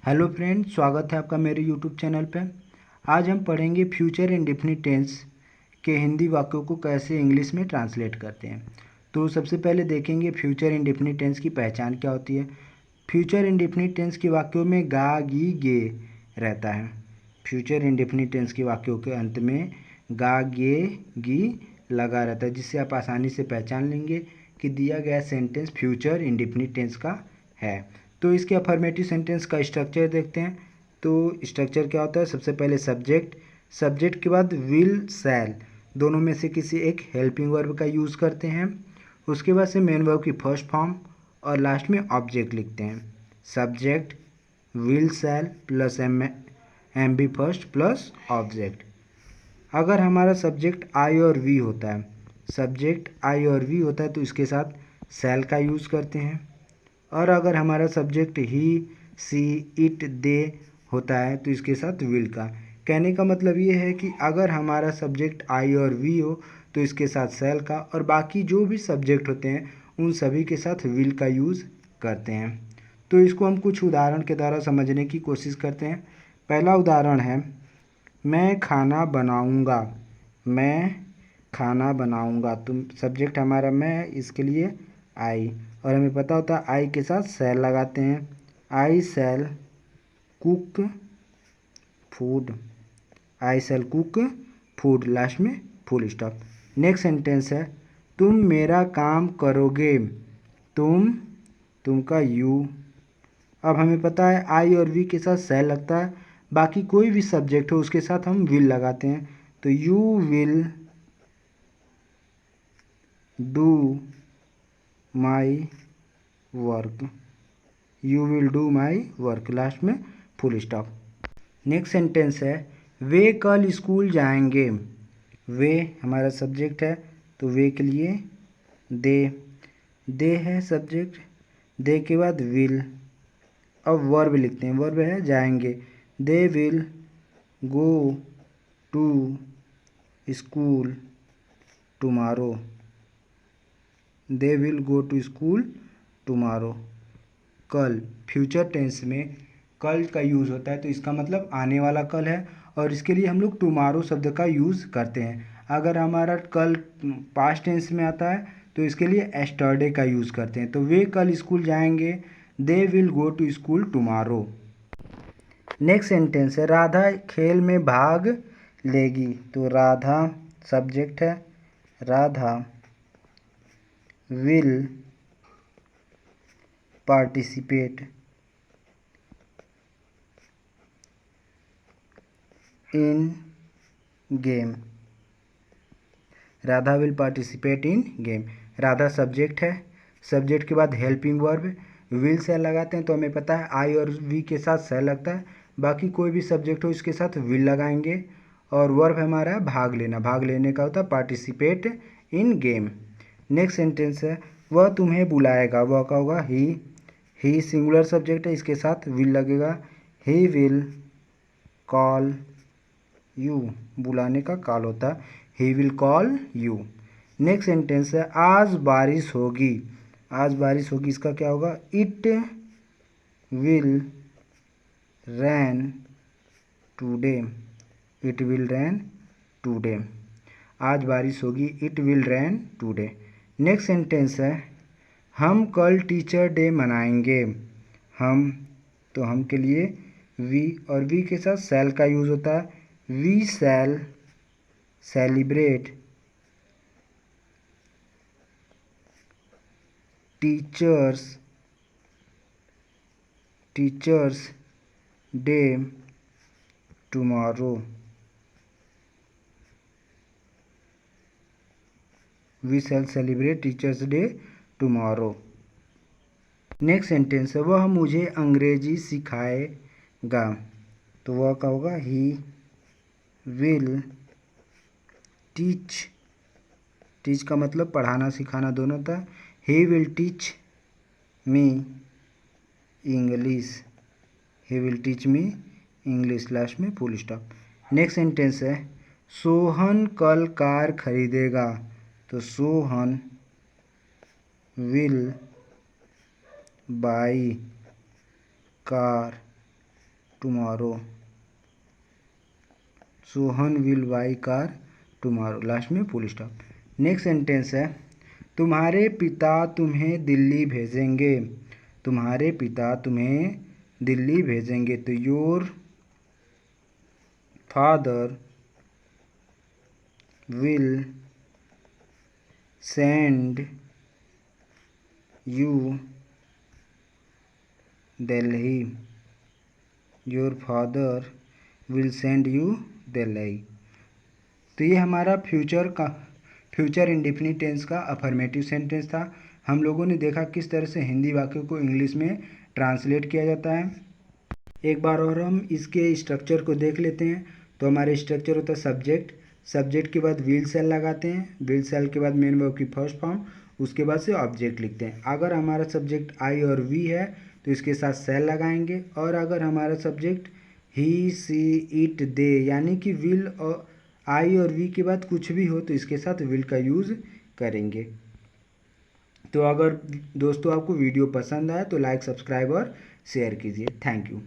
Hello friend, स्वागत है आपका मेरे यूट्यूब चैनल पे। आज हम पढ़ेंगे फ्यूचर इंडेफिनिट टेंस के हिंदी वाक्यों को कैसे इंग्लिश में ट्रांसलेट करते हैं। तो सबसे पहले देखेंगे फ्यूचर इंडेफिनिट टेंस की पहचान क्या होती है। फ्यूचर इंडेफिनिट टेंस के वाक्यों में गा गी गे रहता है। फ्यूचर इंडेफिनिट टेंस के वाक्यों के अंत में गा गे गी लगा रहता है, जिससे आप आसानी से पहचान लेंगे कि दिया गया सेंटेंस फ्यूचर इंडेफिनिट टेंस का है। तो इसके अफर्मेटिव सेंटेंस का स्ट्रक्चर देखते हैं। तो स्ट्रक्चर क्या होता है, सबसे पहले सब्जेक्ट, सब्जेक्ट के बाद विल शैल, दोनों में से किसी एक हेल्पिंग वर्ब का यूज़ करते हैं। उसके बाद से मेन वर्ब की फर्स्ट फॉर्म और लास्ट में ऑब्जेक्ट लिखते हैं। Subject will shall plus m b first plus object. अगर हमारा सब्जेक्ट आई और वी होता है, सब्जेक्ट आई और वी होता है तो इसके साथ शैल का यूज़ करते हैं। और अगर हमारा subject he see it they होता है तो इसके साथ विल का। कहने का मतलब ये है कि अगर हमारा सब्जेक्ट आई और वी हो तो इसके साथ शैल का, और बाकी जो भी सब्जेक्ट होते हैं उन सभी के साथ विल का यूज़ करते हैं। तो इसको हम कुछ उदाहरण के द्वारा समझने की कोशिश करते हैं। पहला उदाहरण है, मैं खाना बनाऊंगा। मैं खाना बनाऊंगा, तुम सब्जेक्ट हमारा मैं, इसके लिए आई, और हमें पता होता है आई के साथ शैल लगाते हैं। आई शैल कुक फूड, आई शैल कुक फूड, लास्ट में फुल स्टॉप। नेक्स्ट सेंटेंस है, तुम मेरा काम करोगे। तुम का यू। अब हमें पता है आई और वी के साथ शैल लगता है, बाकी कोई भी सब्जेक्ट हो उसके साथ हम विल लगाते हैं। तो you will do my work, you will do my work, last में फुल स्टॉप। नेक्स्ट सेंटेंस है, वे कल स्कूल जाएंगे। वे हमारा सब्जेक्ट है तो वे के लिए दे है सब्जेक्ट, दे के बाद विल। अब वर्ब लिखते हैं, वर्ब है जाएंगे। They will go to school tomorrow, they will go to school tomorrow. कल फ्यूचर टेंस में कल का यूज़ होता है तो इसका मतलब आने वाला कल है, और इसके लिए हम लोग टुमारो शब्द का यूज़ करते हैं। अगर हमारा कल पास्ट टेंस में आता है तो इसके लिए एस्टरडे का यूज़ करते हैं। तो वे कल स्कूल जाएंगे, they will go to school tomorrow. Next sentence है, राधा खेल में भाग लेगी। तो राधा सब्जेक्ट है, Radha will participate in game, Radha will participate in game. Radha subject है, सब्जेक्ट के बाद हेल्पिंग वर्ब विल से लगाते हैं, तो हमें पता है आई और वी के साथ से लगता है, बाकी कोई भी सब्जेक्ट हो इसके साथ विल लगाएंगे। और वर्ब हमारा भाग लेना, भाग लेने का होता है participate in game. Next sentence है, वह तुम्हें बुलाएगा। वह का होगा ही सिंगुलर सब्जेक्ट है, इसके साथ विल लगेगा। ही विल कॉल यू, बुलाने का कॉल होता है, he will call you. Next sentence है, आज बारिश होगी। आज बारिश होगी, इसका क्या होगा, it will rain today, it will rain today. आज बारिश होगी, it will rain today. Next sentence है, हम कल टीचर डे मनाएंगे। हम, तो हम के लिए वी, और वी के साथ शैल का यूज़ होता है। We shall celebrate teachers day tomorrow, we shall celebrate teachers day tomorrow. Next sentence है, वह मुझे अंग्रेजी सिखाएगा। तो वह का होगा, ही विल टीच का मतलब पढ़ाना सिखाना दोनों होता है। He will teach me English, he will teach me English, last में फुल स्टॉप। नेक्स्ट सेंटेंस है, सोहन कल कार खरीदेगा। तो Sohan will by car tomorrow, Sohan will by car tomorrow, last में फुल स्टॉप। नेक्स्ट सेंटेंस है तुम्हारे पिता तुम्हें दिल्ली भेजेंगे, तुम्हारे पिता तुम्हें दिल्ली भेजेंगे, तो your father will send you Delhi, your father will send you Delhi. तो ये हमारा फ्यूचर इंडेफिनिट टेंस का अफर्मेटिव सेंटेंस था। हम लोगों ने देखा किस तरह से हिंदी वाक्यों को इंग्लिश में ट्रांसलेट किया जाता है। एक बार और हम इसके स्ट्रक्चर को देख लेते हैं। तो हमारे स्ट्रक्चर होता है सब्जेक्ट, सब्जेक्ट के बाद विल सेल लगाते हैं, विल सेल के बाद मेन वर्ब की फर्स्ट फॉर्म, उसके बाद से ऑब्जेक्ट लिखते हैं। अगर हमारा सब्जेक्ट आई और वी है तो इसके साथ सेल लगाएंगे, और अगर हमारा subject he see it they यानी कि विल और आई और वी के बाद कुछ भी हो तो इसके साथ विल का यूज़ करेंगे। तो अगर दोस्तों आपको वीडियो पसंद आए तो लाइक, सब्सक्राइब और शेयर कीजिए। Thank you.